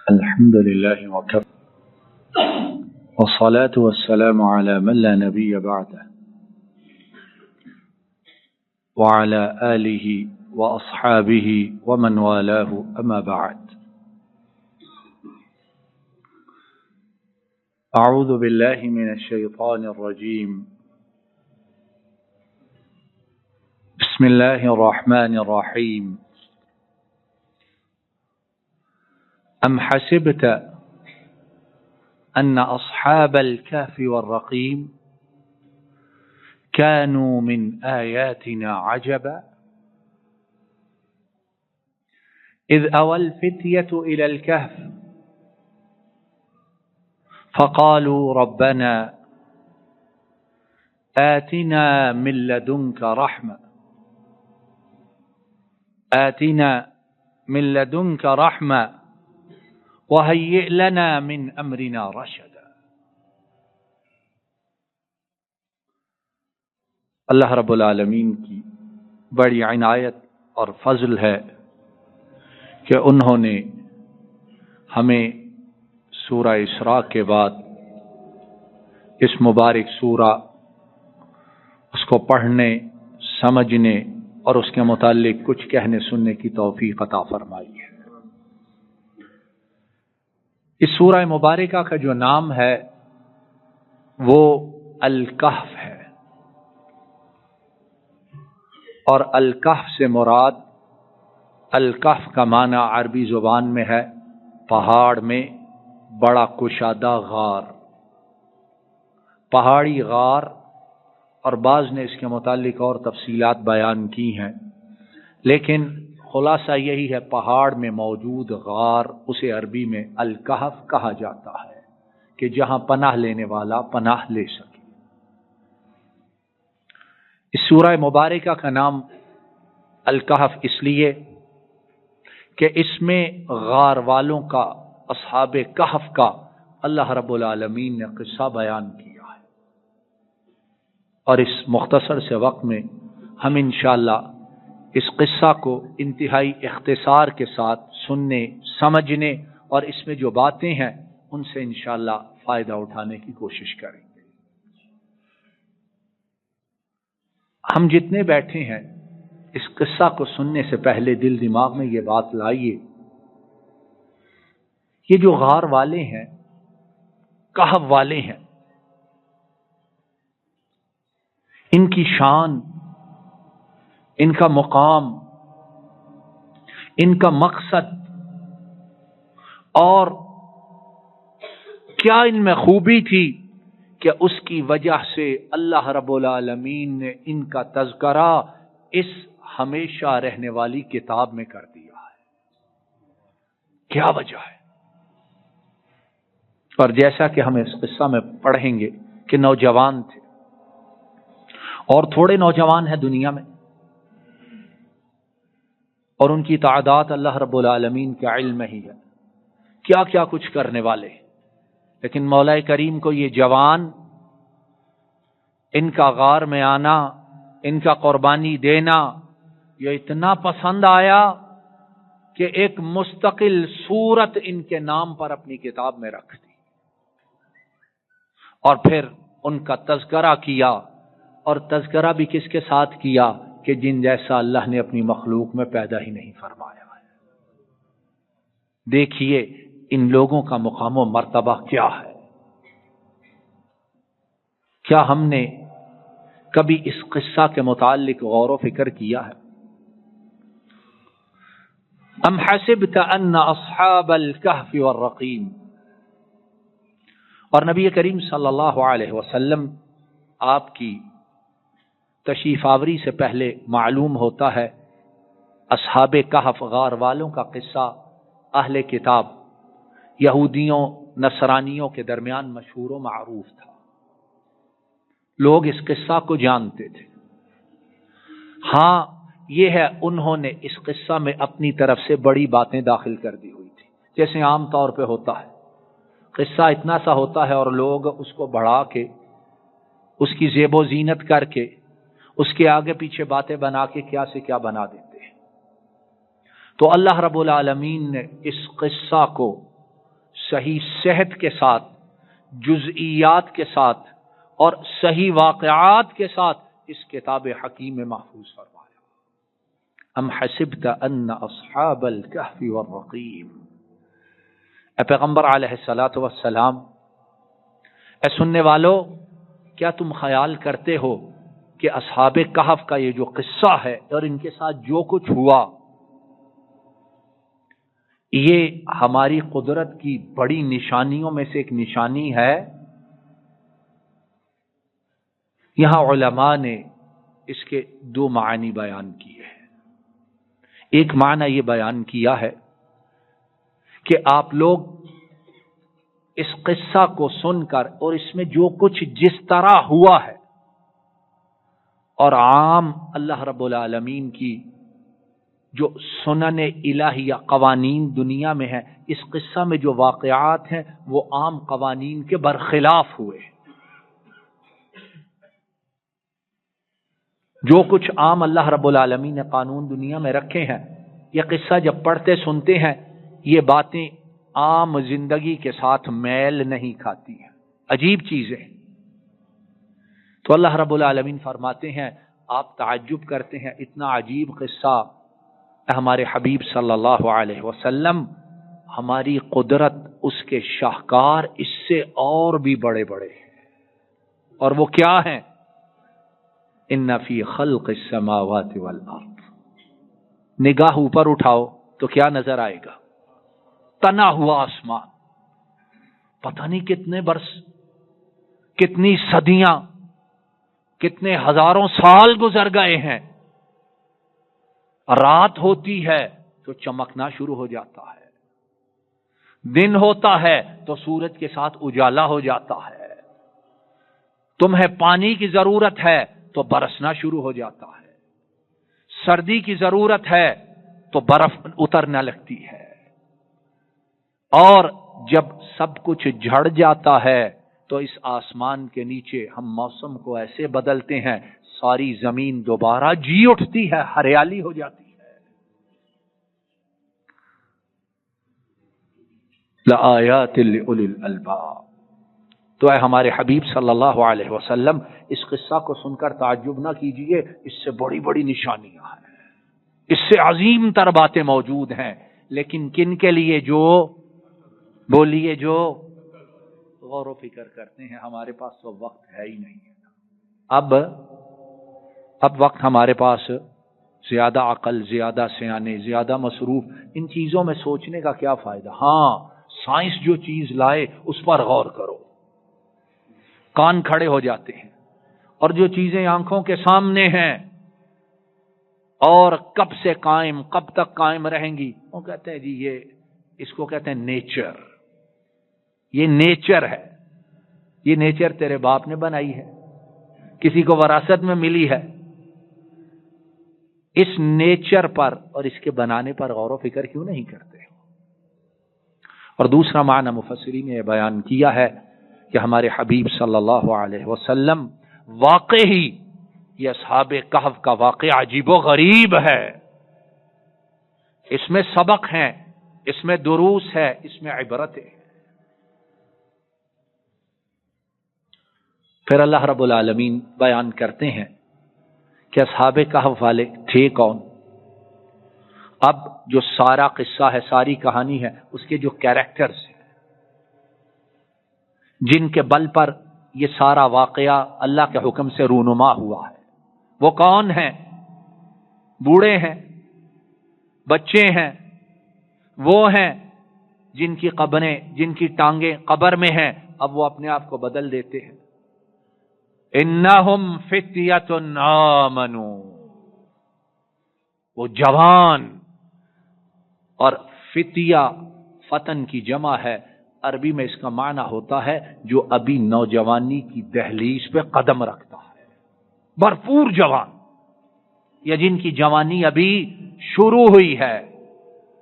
الحمد لله وكفى والصلاة والسلام على من لا نبي بعده وعلى آله وأصحابه ومن والاه أما بعد. أعوذ بالله من الشيطان الرجيم. بسم الله الرحمن الرحيم. أم حسبت أن أصحاب الكهف والرقيم كانوا من آياتنا عجبا إذ أوى الفتية إلى الكهف فقالوا ربنا آتنا من لدنك رحمة وهيئ لنا من امرنا رشدا. اللہ رب العالمین کی بڑی عنایت اور فضل ہے کہ انہوں نے ہمیں سورہ اسراء کے بعد اس مبارک سورہ اس کو پڑھنے، سمجھنے اور اس کے متعلق کچھ کہنے سننے کی توفیق عطا فرمائی ہے۔ اس سورہ مبارکہ کا جو نام ہے وہ الکہف ہے، اور الکہف سے مراد، الکہف کا معنی عربی زبان میں ہے پہاڑ میں بڑا کشادہ غار، پہاڑی غار، اور بعض نے اس کے متعلق اور تفصیلات بیان کی ہیں، لیکن خلاصہ یہی ہے پہاڑ میں موجود غار، اسے عربی میں الکہف کہا جاتا ہے کہ جہاں پناہ لینے والا پناہ لے سکے۔ اس سورہ مبارکہ کا نام الکہف اس لیے کہ اس میں غار والوں کا، اصحاب کہف کا اللہ رب العالمین نے قصہ بیان کیا ہے، اور اس مختصر سے وقت میں ہم انشاءاللہ اس قصہ کو انتہائی اختصار کے ساتھ سننے، سمجھنے اور اس میں جو باتیں ہیں ان سے انشاءاللہ فائدہ اٹھانے کی کوشش کریں گے۔ ہم جتنے بیٹھے ہیں اس قصہ کو سننے سے پہلے دل دماغ میں یہ بات لائیے، یہ جو غار والے ہیں، کہف والے ہیں، ان کی شان، ان کا مقام، ان کا مقصد، اور کیا ان میں خوبی تھی کہ اس کی وجہ سے اللہ رب العالمین نے ان کا تذکرہ اس ہمیشہ رہنے والی کتاب میں کر دیا ہے؟ کیا وجہ ہے؟ اور جیسا کہ ہم اس قصہ میں پڑھیں گے کہ نوجوان تھے، اور تھوڑے نوجوان ہیں دنیا میں، اور ان کی تعداد اللہ رب العالمین کا علم ہی ہے، کیا کیا کچھ کرنے والے، لیکن مولا کریم کو یہ جوان، ان کا غار میں آنا، ان کا قربانی دینا، یہ اتنا پسند آیا کہ ایک مستقل سورت ان کے نام پر اپنی کتاب میں رکھ دی، اور پھر ان کا تذکرہ کیا، اور تذکرہ بھی کس کے ساتھ کیا کہ جن جیسا اللہ نے اپنی مخلوق میں پیدا ہی نہیں فرمایا ہے۔ دیکھیے ان لوگوں کا مقام و مرتبہ کیا ہے۔ کیا ہم نے کبھی اس قصہ کے متعلق غور و فکر کیا ہے؟ ام حسبت ان اصحاب الکہف والرقیم، اور نبی کریم صلی اللہ علیہ وسلم آپ کی تشریف آوری سے پہلے معلوم ہوتا ہے اصحاب کہف، غار والوں کا قصہ اہل کتاب یہودیوں نصرانیوں کے درمیان مشہور و معروف تھا، لوگ اس قصہ کو جانتے تھے۔ ہاں یہ ہے انہوں نے اس قصہ میں اپنی طرف سے بڑی باتیں داخل کر دی ہوئی تھی، جیسے عام طور پہ ہوتا ہے، قصہ اتنا سا ہوتا ہے اور لوگ اس کو بڑھا کے، اس کی زیب و زینت کر کے، اس کے آگے پیچھے باتیں بنا کے کیا سے کیا بنا دیتے ہیں۔ تو اللہ رب العالمین نے اس قصہ کو صحیح صحت کے ساتھ، جزئیات کے ساتھ اور صحیح واقعات کے ساتھ اس کتاب حکیم میں محفوظ فرمایا۔ ام حسبت ان اصحاب الکہف والرقیم، اے پیغمبر علیہ الصلوۃ والسلام، اے سننے والو، کیا تم خیال کرتے ہو کہ اصحاب کہف کا یہ جو قصہ ہے اور ان کے ساتھ جو کچھ ہوا، یہ ہماری قدرت کی بڑی نشانیوں میں سے ایک نشانی ہے؟ یہاں علماء نے اس کے دو معنی بیان کیے ہیں۔ ایک معنی یہ بیان کیا ہے کہ آپ لوگ اس قصہ کو سن کر اور اس میں جو کچھ جس طرح ہوا ہے اور عام اللہ رب العالمین کی جو سنن الہیہ قوانین دنیا میں ہے، اس قصہ میں جو واقعات ہیں وہ عام قوانین کے برخلاف ہوئے۔ جو کچھ عام اللہ رب العالمین نے قانون دنیا میں رکھے ہیں، یہ قصہ جب پڑھتے سنتے ہیں، یہ باتیں عام زندگی کے ساتھ میل نہیں کھاتی ہیں، عجیب چیزیں۔ تو اللہ رب العالمین فرماتے ہیں، آپ تعجب کرتے ہیں اتنا عجیب قصہ، ہمارے حبیب صلی اللہ علیہ وسلم، ہماری قدرت، اس کے شاہکار اس سے اور بھی بڑے بڑے ہیں، اور وہ کیا ہیں؟ ان فی خلق السماوات والارض، نگاہ اوپر اٹھاؤ تو کیا نظر آئے گا؟ تنا ہوا آسمان، پتہ نہیں کتنے برس، کتنی صدیاں، کتنے ہزاروں سال گزر گئے ہیں، رات ہوتی ہے تو چمکنا شروع ہو جاتا ہے، دن ہوتا ہے تو سورج کے ساتھ اجالا ہو جاتا ہے، تمہیں پانی کی ضرورت ہے تو برسنا شروع ہو جاتا ہے، سردی کی ضرورت ہے تو برف اترنے لگتی ہے، اور جب سب کچھ جھڑ جاتا ہے تو اس آسمان کے نیچے ہم موسم کو ایسے بدلتے ہیں، ساری زمین دوبارہ جی اٹھتی ہے، ہریالی ہو جاتی ہے۔ لآیات لأولی الالباب۔ تو اے ہمارے حبیب صلی اللہ علیہ وسلم، اس قصہ کو سن کر تعجب نہ کیجئے، اس سے بڑی بڑی نشانیاں ہیں، اس سے عظیم تر باتیں موجود ہیں، لیکن کن کے لیے؟ جو بولیے، جو غور و فکر کرتے ہیں۔ ہمارے پاس تو وقت ہے ہی نہیں، اب وقت ہمارے پاس زیادہ عقل، زیادہ سیانے، زیادہ مصروف، ان چیزوں میں سوچنے کا کیا فائدہ؟ ہاں، سائنس جو چیز لائے اس پر غور کرو، کان کھڑے ہو جاتے ہیں، اور جو چیزیں آنکھوں کے سامنے ہیں اور کب سے قائم، کب تک قائم رہیں گی، وہ کہتے ہیں جی یہ، اس کو کہتے ہیں نیچر، یہ نیچر ہے، یہ نیچر تیرے باپ نے بنائی ہے، کسی کو وراثت میں ملی ہے۔ اس نیچر پر اور اس کے بنانے پر غور و فکر کیوں نہیں کرتے؟ اور دوسرا معنی مفسرین نے بیان کیا ہے کہ ہمارے حبیب صلی اللہ علیہ وسلم واقعی یہ اصحاب کہف کا واقعہ عجیب و غریب ہے، اس میں سبق ہے، اس میں دروس ہے، اس میں عبرت ہے۔ پھر اللہ رب العالمین بیان کرتے ہیں کہ اصحاب کہف والے تھے کون۔ اب جو سارا قصہ ہے، ساری کہانی ہے، اس کے جو کیریکٹرز ہیں، جن کے بل پر یہ سارا واقعہ اللہ کے حکم سے رونما ہوا ہے، وہ کون ہیں؟ بوڑھے ہیں، بچے ہیں، وہ ہیں جن کی قبریں، جن کی ٹانگیں قبر میں ہیں، اب وہ اپنے آپ کو بدل دیتے ہیں۔ انہم فتیۃ آمنوا، وہ جوان، اور فتیہ فتن کی جمع ہے، عربی میں اس کا معنی ہوتا ہے جو ابھی نوجوانی کی دہلیز پہ قدم رکھتا ہے، بھرپور جوان، یا جن کی جوانی ابھی شروع ہوئی ہے۔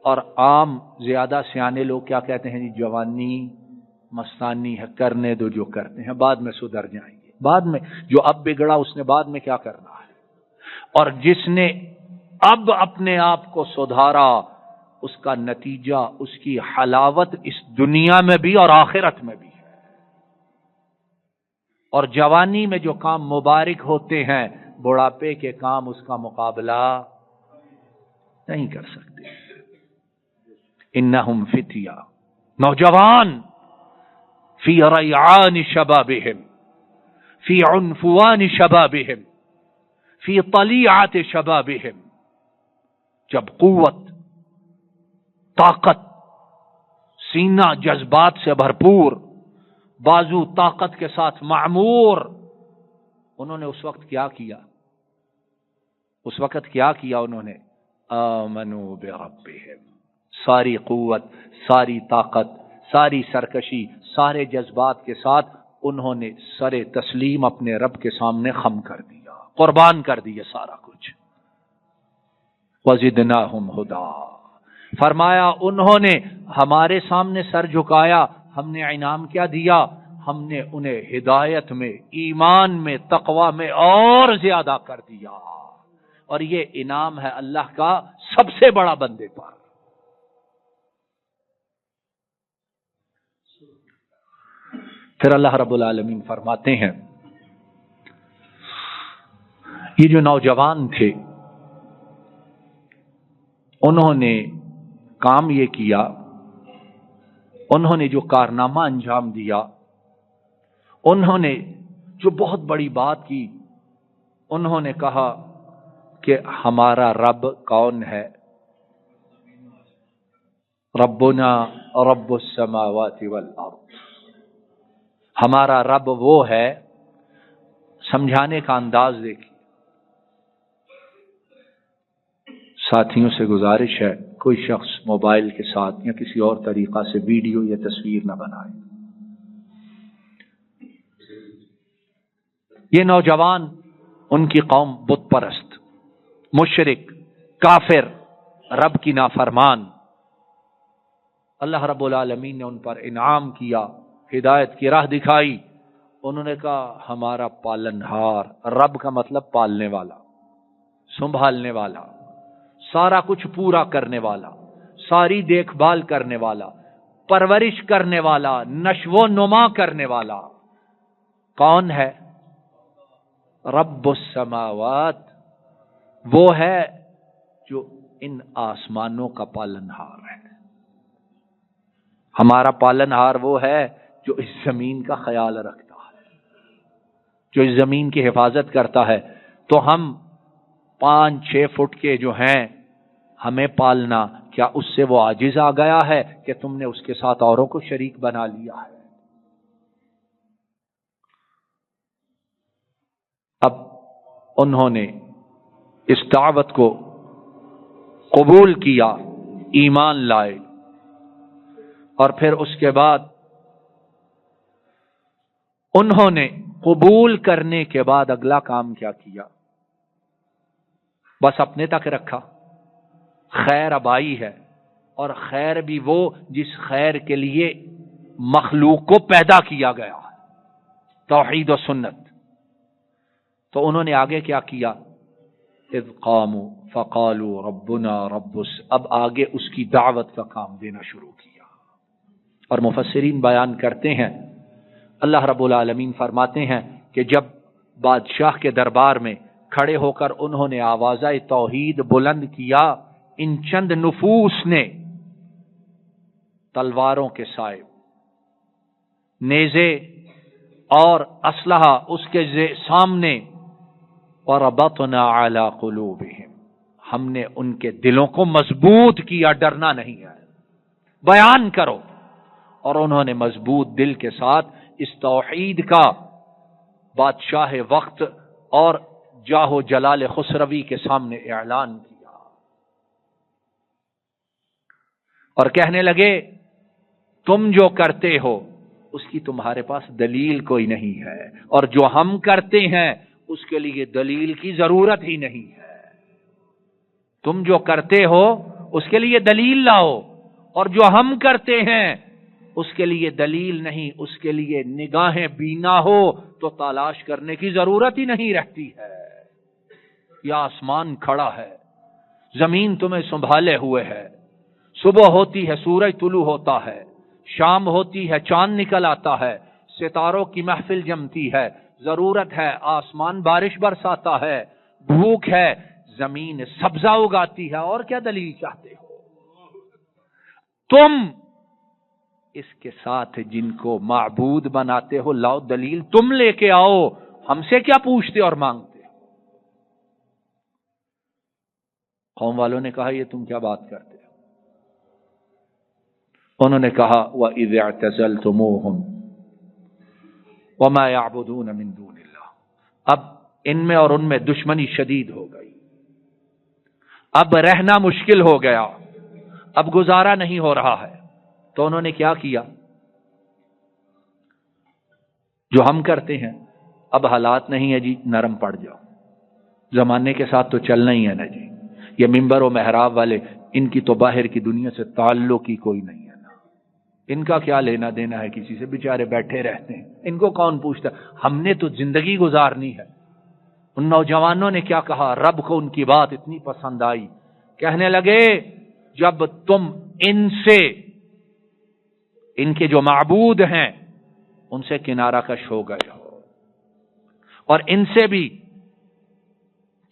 اور عام زیادہ سیانے لوگ کیا کہتے ہیں؟ جی جوانی مستانی ہے، کرنے دو جو کرتے ہیں، بعد میں سدھر جائیں گے، بعد میں جو اب بگڑا اس نے بعد میں کیا کرنا ہے۔ اور جس نے اب اپنے آپ کو سدھارا اس کا نتیجہ، اس کی حلاوت اس دنیا میں بھی اور آخرت میں بھی ہے۔ اور جوانی میں جو کام مبارک ہوتے ہیں، بڑھاپے کے کام اس کا مقابلہ نہیں کر سکتے۔ انہم فتیہ، نوجوان، فی ریعان شبابہم، فی عنفوان شبابہم، فی طلیعات شبابہم، جب قوت، طاقت، سینہ جذبات سے بھرپور، بازو طاقت کے ساتھ معمور، انہوں نے اس وقت کیا کیا؟ اس وقت کیا کیا انہوں نے؟ آمنوا بربہم، ساری قوت، ساری طاقت، ساری سرکشی، سارے جذبات کے ساتھ انہوں نے سر تسلیم اپنے رب کے سامنے خم کر دیا، قربان کر دیا سارا کچھ۔ وَزِدْنَاهُمْ هُدًى، فرمایا انہوں نے ہمارے سامنے سر جھکایا، ہم نے انعام کیا دیا؟ ہم نے انہیں ہدایت میں، ایمان میں، تقوی میں اور زیادہ کر دیا۔ اور یہ انعام ہے اللہ کا سب سے بڑا بندے پر۔ پھر اللہ رب العالمین فرماتے ہیں، یہ جو نوجوان تھے انہوں نے کام یہ کیا، انہوں نے جو کارنامہ انجام دیا، انہوں نے جو بہت بڑی بات کی، انہوں نے کہا کہ ہمارا رب کون ہے؟ ربنا رب السماوات والارض، ہمارا رب وہ ہے۔ سمجھانے کا انداز دیکھیے۔ ساتھیوں سے گزارش ہے کوئی شخص موبائل کے ساتھ یا کسی اور طریقہ سے ویڈیو یا تصویر نہ بنائے۔ یہ نوجوان، ان کی قوم بت پرست، مشرک، کافر، رب کی نافرمان، اللہ رب العالمین نے ان پر انعام کیا، ہدایت کی راہ دکھائی۔ انہوں نے کہا ہمارا پالنہار، رب کا مطلب پالنے والا، سنبھالنے والا، سارا کچھ پورا کرنے والا، ساری دیکھ بھال کرنے والا، پرورش کرنے والا، نشو و نما کرنے والا کون ہے؟ رب السماوات، وہ ہے جو ان آسمانوں کا پالنہار ہے۔ ہمارا پالنہار وہ ہے جو اس زمین کا خیال رکھتا ہے، جو اس زمین کی حفاظت کرتا ہے۔ تو ہم 5-6 فٹ کے جو ہیں، ہمیں پالنا، کیا اس سے وہ عاجز آ گیا ہے کہ تم نے اس کے ساتھ اوروں کو شریک بنا لیا ہے؟ اب انہوں نے اس دعوت کو قبول کیا، ایمان لائے، اور پھر اس کے بعد انہوں نے قبول کرنے کے بعد اگلا کام کیا کیا؟ بس اپنے تک رکھا؟ خیر اب آئی ہے، اور خیر بھی وہ جس خیر کے لیے مخلوق کو پیدا کیا گیا ہے، توحید و سنت۔ تو انہوں نے آگے کیا کیا؟ اذ قاموا فقالوا ربنا رب اب آگے اس کی دعوت کا کام دینا شروع کیا۔ اور مفسرین بیان کرتے ہیں، اللہ رب العالمین فرماتے ہیں کہ جب بادشاہ کے دربار میں کھڑے ہو کر انہوں نے آوازہ توحید بلند کیا، ان چند نفوس نے تلواروں کے سائے، نیزے اور اسلحہ اس کے سامنے، وَرَبَطْنَا عَلَى قُلُوبِهِمْ، ہم نے ان کے دلوں کو مضبوط کیا، ڈرنا نہیں ہے، بیان کرو۔ اور انہوں نے مضبوط دل کے ساتھ اس توحید کا بادشاہ وقت اور جاہ و جلال خسروی کے سامنے اعلان کیا، اور کہنے لگے تم جو کرتے ہو اس کی تمہارے پاس دلیل کوئی نہیں ہے، اور جو ہم کرتے ہیں اس کے لیے دلیل کی ضرورت ہی نہیں ہے۔ تم جو کرتے ہو اس کے لیے دلیل لاؤ، اور جو ہم کرتے ہیں اس کے لیے دلیل نہیں، اس کے لیے نگاہیں بینا ہو تو تلاش کرنے کی ضرورت ہی نہیں رہتی ہے۔ یا آسمان کھڑا ہے، زمین تمہیں سنبھالے ہوئے ہے، صبح ہوتی ہے سورج طلوع ہوتا ہے، شام ہوتی ہے چاند نکل آتا ہے، ستاروں کی محفل جمتی ہے، ضرورت ہے آسمان بارش برساتا ہے، بھوک ہے زمین سبزہ اگاتی ہے، اور کیا دلیل چاہتے ہو؟ تم اس کے ساتھ جن کو معبود بناتے ہو، لاؤ دلیل تم لے کے آؤ، ہم سے کیا پوچھتے اور مانگتے ہو؟ قوم والوں نے کہا یہ تم کیا بات کرتے ہو؟ انہوں نے کہا وَإِذِ اعْتَزَلْتُمُوهُمْ وَمَا يَعْبُدُونَ مِن دُونِ اللَّهِ، اب ان میں اور ان میں دشمنی شدید ہو گئی، اب رہنا مشکل ہو گیا، اب گزارا نہیں ہو رہا ہے، تو انہوں نے کیا کیا؟ جو ہم کرتے ہیں، اب حالات نہیں ہے جی نرم پڑ جاؤ، زمانے کے ساتھ تو چلنا ہی ہے نا جی، یہ ممبر و محراب والے ان کی تو باہر کی دنیا سے تعلق ہی کوئی نہیں ہے نا، ان کا کیا لینا دینا ہے کسی سے، بیچارے بیٹھے رہتے ہیں، ان کو کون پوچھتا؟ ہم نے تو زندگی گزارنی ہے۔ ان نوجوانوں نے کیا کہا؟ رب کو ان کی بات اتنی پسند آئی، کہنے لگے جب تم ان سے، ان کے جو معبود ہیں ان سے کنارہ کش ہو گئے ہو اور ان سے بھی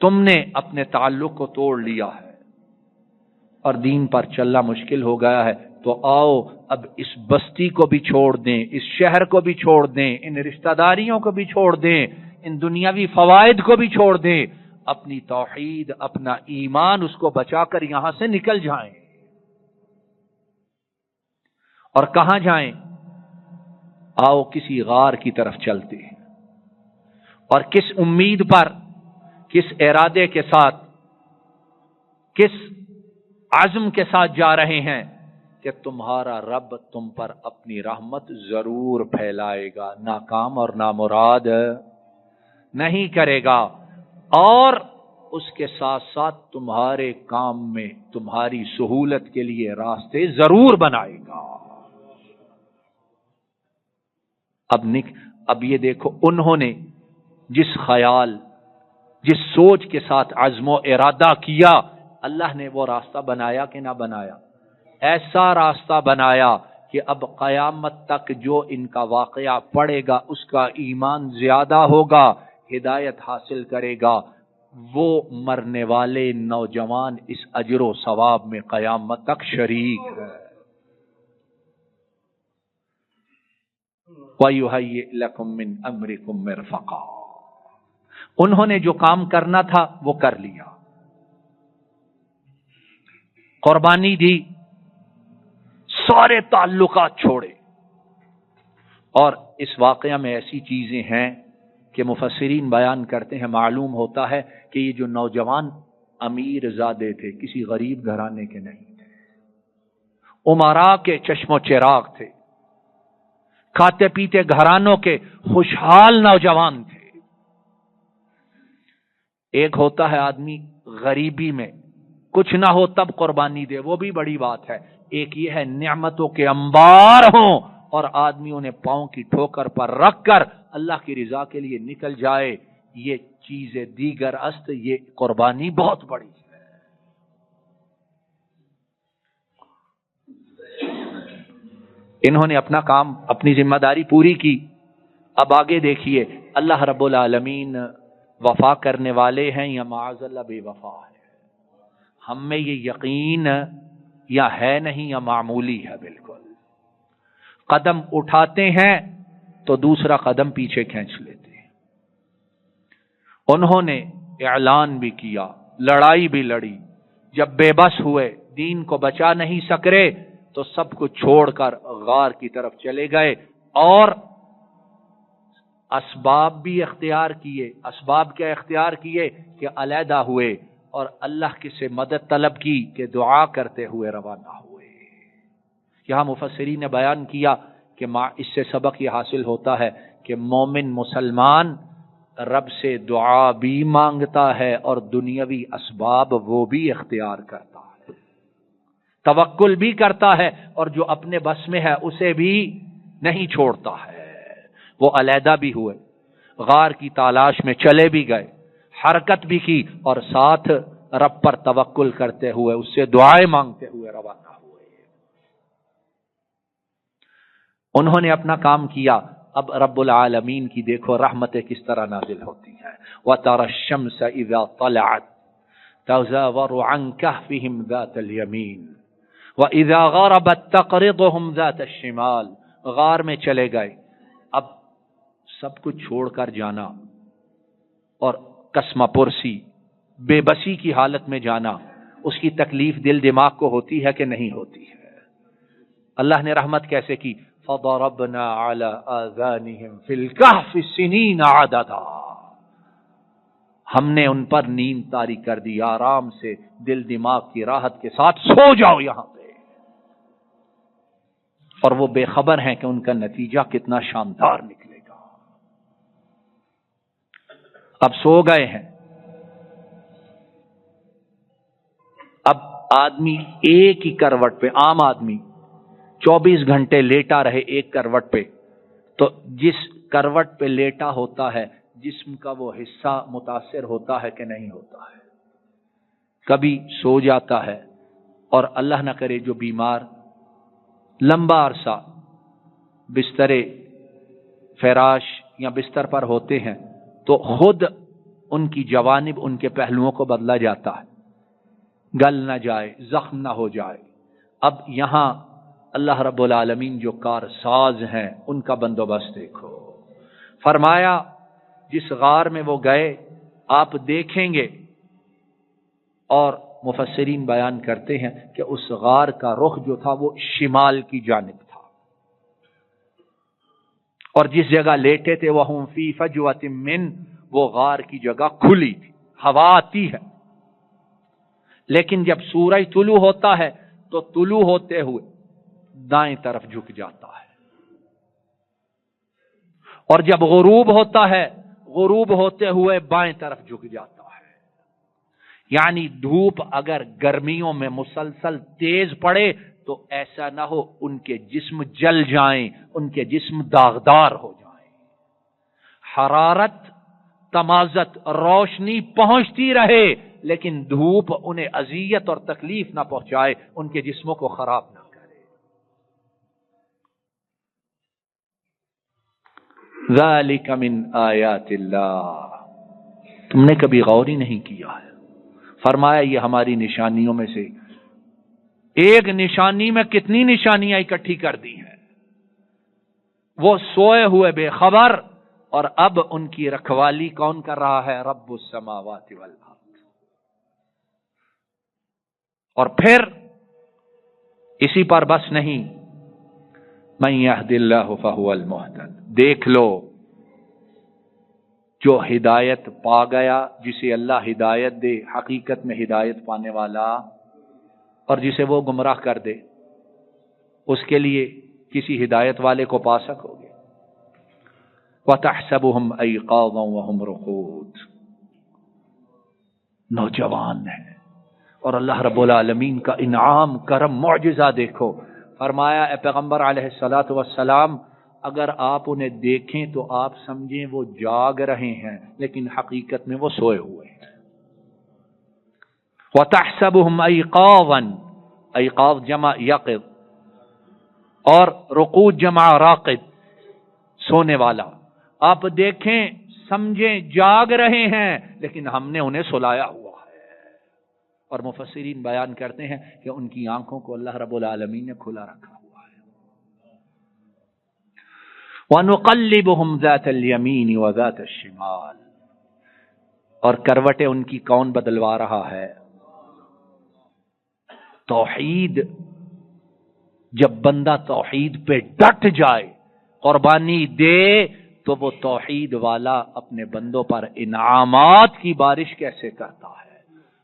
تم نے اپنے تعلق کو توڑ لیا ہے اور دین پر چلنا مشکل ہو گیا ہے، تو آؤ اب اس بستی کو بھی چھوڑ دیں، اس شہر کو بھی چھوڑ دیں، ان رشتہ داریوں کو بھی چھوڑ دیں، ان دنیاوی فوائد کو بھی چھوڑ دیں، اپنی توحید اپنا ایمان اس کو بچا کر یہاں سے نکل جائیں۔ اور کہاں جائیں؟ آؤ کسی غار کی طرف چلتے ہیں، اور کس امید پر، کس ارادے کے ساتھ، کس عزم کے ساتھ جا رہے ہیں کہ تمہارا رب تم پر اپنی رحمت ضرور پھیلائے گا، ناکام اور نامراد نہیں کرے گا، اور اس کے ساتھ ساتھ تمہارے کام میں تمہاری سہولت کے لیے راستے ضرور بنائے گا۔ اب یہ دیکھو، انہوں نے جس خیال، جس سوچ کے ساتھ عزم و ارادہ کیا، اللہ نے وہ راستہ بنایا کہ نہ بنایا؟ ایسا راستہ بنایا کہ اب قیامت تک جو ان کا واقعہ پڑے گا اس کا ایمان زیادہ ہوگا، ہدایت حاصل کرے گا، وہ مرنے والے نوجوان اس اجر و ثواب میں قیامت تک شریک ہے۔ وَيُهَيِّئْ لَكُم مِّنْ أَمْرِكُم مِّرْفَقًا، انہوں نے جو کام کرنا تھا وہ کر لیا، قربانی دی، سارے تعلقات چھوڑے۔ اور اس واقعہ میں ایسی چیزیں ہیں کہ مفسرین بیان کرتے ہیں، معلوم ہوتا ہے کہ یہ جو نوجوان امیر زادے تھے کسی غریب گھرانے کے نہیں تھے، امراء کے چشم و چراغ تھے، کھاتے پیتے گھرانوں کے خوشحال نوجوان تھے۔ ایک ہوتا ہے آدمی غریبی میں کچھ نہ ہو تب قربانی دے، وہ بھی بڑی بات ہے، ایک یہ ہے نعمتوں کے انبار ہوں اور آدمی انہیں پاؤں کی ٹھوکر پر رکھ کر اللہ کی رضا کے لیے نکل جائے، یہ چیزیں دیگر است، یہ قربانی بہت بڑی ہے۔ انہوں نے اپنا کام، اپنی ذمہ داری پوری کی۔ اب آگے دیکھیے، اللہ رب العالمین وفا کرنے والے ہیں یا معاذ اللہ بے وفا ہے؟ ہم میں یہ یقین یا ہے نہیں یا معمولی ہے؟ بالکل، قدم اٹھاتے ہیں تو دوسرا قدم پیچھے کھینچ لیتے ہیں۔ انہوں نے اعلان بھی کیا، لڑائی بھی لڑی، جب بے بس ہوئے، دین کو بچا نہیں سکے تو سب کچھ چھوڑ کر غار کی طرف چلے گئے، اور اسباب بھی اختیار کیے۔ اسباب کیا اختیار کیے؟ کہ علیحدہ ہوئے اور اللہ کی سے مدد طلب کی کہ دعا کرتے ہوئے روانہ ہوئے۔ یہاں مفسرین نے بیان کیا کہ اس سے سبق یہ حاصل ہوتا ہے کہ مومن مسلمان رب سے دعا بھی مانگتا ہے اور دنیاوی اسباب وہ بھی اختیار کرتا ہے، توکل بھی کرتا ہے، اور جو اپنے بس میں ہے اسے بھی نہیں چھوڑتا ہے۔ وہ علیحدہ بھی ہوئے، غار کی تلاش میں چلے بھی گئے، حرکت بھی کی، اور ساتھ رب پر توکل کرتے ہوئے اس سے دعائیں مانگتے ہوئے روانہ ہوئے۔ انہوں نے اپنا کام کیا. اب رب العالمین کی دیکھو رحمتیں کس طرح نازل ہوتی ہیں. وَتَرَى الشَّمْسَ إِذَا طَلَعَتْ تَزَاوَرُ عَنْ كَهْفِهِمْ ذَاتَ الْيَمِينِ وَإِذَا غَرَبَتْ تَقْرِضُهُمْ ذَاتَ الشِّمَالِ. غار میں چلے گئے. اب سب کچھ چھوڑ کر جانا اور قسمہ پرسی بے بسی کی حالت میں جانا، اس کی تکلیف دل دماغ کو ہوتی ہے کہ نہیں ہوتی ہے؟ اللہ نے رحمت کیسے کی؟ فَضَرَبْنَا عَلَىٰ آذَانِهِمْ فِي الْكَهْفِ سِنِينَ عَدَدًا. ہم نے ان پر نیند طاری کر دی، آرام سے دل دماغ کی راحت کے ساتھ سو جاؤ یہاں پہ. اور وہ بے خبر ہیں کہ ان کا نتیجہ کتنا شاندار نکلے گا. اب سو گئے ہیں. اب آدمی ایک ہی کروٹ پہ، عام آدمی 24 گھنٹے لیٹا رہے ایک کروٹ پہ، تو جس کروٹ پہ لیٹا ہوتا ہے جسم کا وہ حصہ متاثر ہوتا ہے کہ نہیں ہوتا ہے؟ کبھی سو جاتا ہے، اور اللہ نہ کرے جو بیمار لمبا عرصہ بستر فراش یا بستر پر ہوتے ہیں تو خود ان کی جوانب، ان کے پہلوؤں کو بدلا جاتا ہے، گل نہ جائے، زخم نہ ہو جائے. اب یہاں اللہ رب العالمین جو کار ساز ہیں ان کا بندوبست دیکھو. فرمایا جس غار میں وہ گئے آپ دیکھیں گے، اور مفسرین بیان کرتے ہیں کہ اس غار کا رخ جو تھا وہ شمال کی جانب تھا، اور جس جگہ لیٹے تھے وَهُمْ فِي فَجْوَةٍ مِّن، وہ غار کی جگہ کھلی تھی، ہوا آتی ہے. لیکن جب سورج طلوع ہوتا ہے تو طلوع ہوتے ہوئے دائیں طرف جھک جاتا ہے، اور جب غروب ہوتا ہے غروب ہوتے ہوئے بائیں طرف جھک جاتا ہے. یعنی دھوپ اگر گرمیوں میں مسلسل تیز پڑے تو ایسا نہ ہو ان کے جسم جل جائیں، ان کے جسم داغدار ہو جائیں. حرارت، تمازت، روشنی پہنچتی رہے لیکن دھوپ انہیں اذیت اور تکلیف نہ پہنچائے، ان کے جسموں کو خراب نہ کرے. ذالک من آیات اللہ. تم نے کبھی غور ہی نہیں کیا ہے؟ فرمایا یہ ہماری نشانیوں میں سے ایک نشانی میں کتنی نشانیاں اکٹھی کر دی ہیں. وہ سوئے ہوئے بے خبر، اور اب ان کی رکھوالی کون کر رہا ہے؟ رب السماوات والارض. اور پھر اسی پر بس نہیں، من یہد اللہ فہو المہتد. دیکھ لو جو ہدایت پا گیا، جسے اللہ ہدایت دے حقیقت میں ہدایت پانے والا، اور جسے وہ گمراہ کر دے اس کے لیے کسی ہدایت والے کو پا سکو گے. وَتَحْسَبُهُمْ أَيْقَاظًا وَهُمْ رُقُودٌ. نوجوان ہیں، اور اللہ رب العالمین کا انعام، کرم، معجزہ دیکھو. فرمایا اے پیغمبر علیہ الصلوۃ والسلام، اگر آپ انہیں دیکھیں تو آپ سمجھیں وہ جاگ رہے ہیں، لیکن حقیقت میں وہ سوئے ہوئے ہیں. وَتَحْسَبُهُمْ أَيْقَاظًا، ایقاظ جمع یقظ، اور رقود جمع راقد، سونے والا. آپ دیکھیں سمجھیں جاگ رہے ہیں لیکن ہم نے انہیں سلایا ہوا ہے. اور مفسرین بیان کرتے ہیں کہ ان کی آنکھوں کو اللہ رب العالمین نے کھلا رکھا ہوا ہے. وَنُقَلِّبُهُمْ ذَاتَ الْيَمِينِ وَذَاتَ الشِّمَالِ. اور کروٹیں ان کی کون بدلوا رہا ہے؟ توحید. جب بندہ توحید پہ ڈٹ جائے، قربانی دے، تو وہ توحید والا اپنے بندوں پر انعامات کی بارش کیسے کرتا ہے.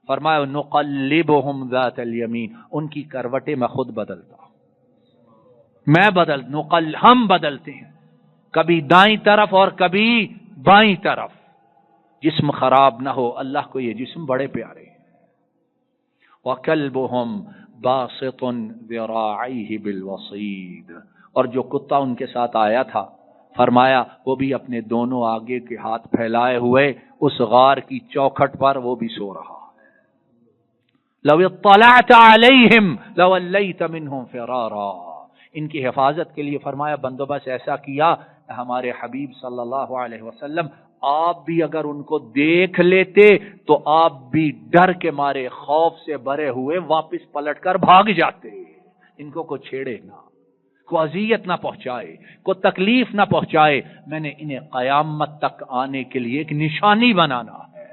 فرمایا نقلبہم ذات الیمین، ان کی کروٹیں میں خود بدلتا ہوں. ہم بدلتے ہیں، کبھی دائیں طرف اور کبھی بائیں طرف. جسم خراب نہ ہو، اللہ کو یہ جسم بڑے پیارے ہیں. وَكَلْبُهُمْ بَاسِطٌ ذِرَاعَيْهِ بِالْوَصِيدِ. اور جو کتا ان کے ساتھ آیا تھا، فرمایا وہ بھی اپنے دونوں آگے کے ہاتھ پھیلائے ہوئے اس غار کی چوکھٹ پر وہ بھی سو رہا ہے. لو اطلعت علیہم لولیت منہم فرارا ان کی حفاظت کے لیے فرمایا بندوبست ایسا کیا ہمارے حبیب صلی اللہ علیہ وسلم آپ بھی اگر ان کو دیکھ لیتے تو آپ بھی ڈر کے مارے خوف سے بھرے ہوئے واپس پلٹ کر بھاگ جاتے. ان کو چھیڑے نہ، کو اذیت نہ پہنچائے، کو تکلیف نہ پہنچائے. میں نے انہیں قیامت تک آنے کے لیے ایک نشانی بنانا ہے.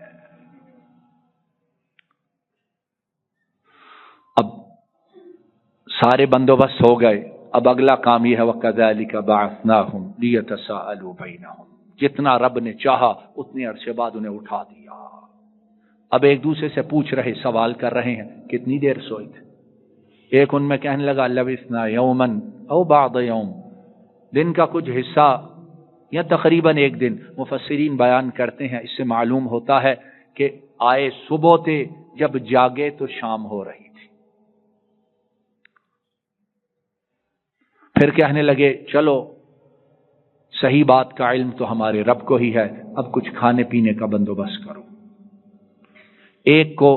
اب سارے بندوبست ہو گئے. اب اگلا کام یہ ہے وَكَذَلِكَ بَعَثْنَاهُمْ لِيَتَسَاءَلُوا بَيْنَهُمْ. جتنا رب نے چاہا اتنے عرصے بعد انہیں اٹھا دیا. اب ایک دوسرے سے پوچھ رہے، سوال کر رہے ہیں کتنی دیر سوئے تھے. ایک ان میں کہنے لگا لبثنا یومن او بعض یوم، دن کا کچھ حصہ یا تقریباً ایک دن. مفسرین بیان کرتے ہیں اس سے معلوم ہوتا ہے کہ آئے صبح تھے، جب جاگے تو شام ہو رہی تھی. پھر کہنے لگے چلو صحیح بات کا علم تو ہمارے رب کو ہی ہے، اب کچھ کھانے پینے کا بندوبست کرو. ایک کو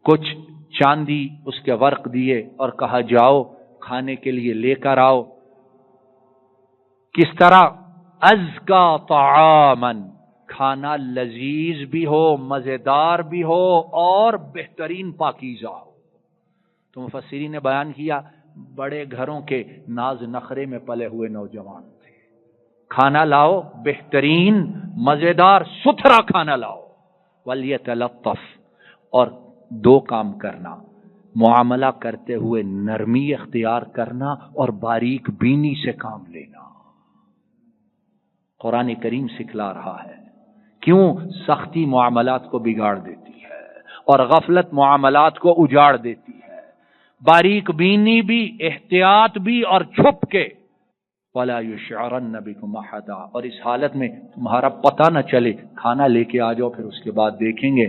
کچھ چاندی اس کے ورق دیے اور کہا جاؤ کھانے کے لیے لے کر آؤ. کس طرح؟ ازکا طعاما، کھانا لذیذ بھی ہو، مزیدار بھی ہو اور بہترین پاکیزہ ہو. تو مفسرین نے بیان کیا بڑے گھروں کے ناز نخرے میں پلے ہوئے نوجوان تھے. کھانا لاؤ بہترین مزیدار ستھرا کھانا لاؤ. وَلْيَتَلَطَّفْ، اور دو کام کرنا، معاملہ کرتے ہوئے نرمی اختیار کرنا اور باریک بینی سے کام لینا. قرآن کریم سکھلا رہا ہے. کیوں؟ سختی معاملات کو بگاڑ دیتی ہے اور غفلت معاملات کو اجاڑ دیتی ہے. باریک بینی بھی، احتیاط بھی اور چھپ کے. وَلَا يُشْعِرَنَّ بِكُمْ أَحَدًا، اور اس حالت میں تمہارا پتہ نہ چلے. کھانا لے کے آ جاؤ، پھر اس کے بعد دیکھیں گے.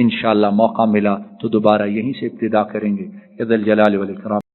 انشاءاللہ موقع ملا تو دوبارہ یہیں سے ابتدا کریں گے. یا ذا الجلال والاکرام.